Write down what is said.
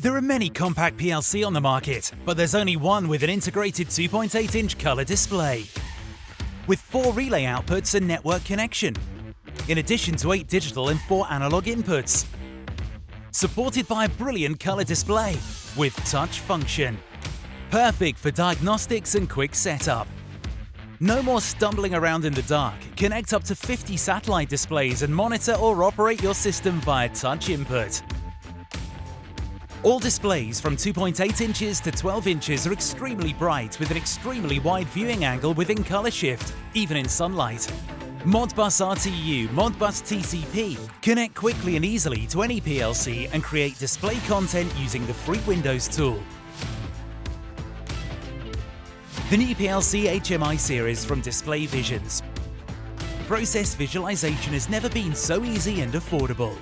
There are many compact PLC on the market, but there's only one with an integrated 2.8-inch color display, with 4 relay outputs and network connection, in addition to 8 digital and 4 analog inputs. Supported by a brilliant color display with touch function. Perfect for diagnostics and quick setup. No more stumbling around in the dark. Connect up to 50 satellite displays and monitor or operate your system via touch input. All displays from 2.8 inches to 12 inches are extremely bright with an extremely wide viewing angle within color shift, even in sunlight. Modbus RTU, Modbus TCP connect quickly and easily to any PLC and create display content using the free Windows tool. The new PLC HMI series from Display Visions. Process visualization has never been so easy and affordable.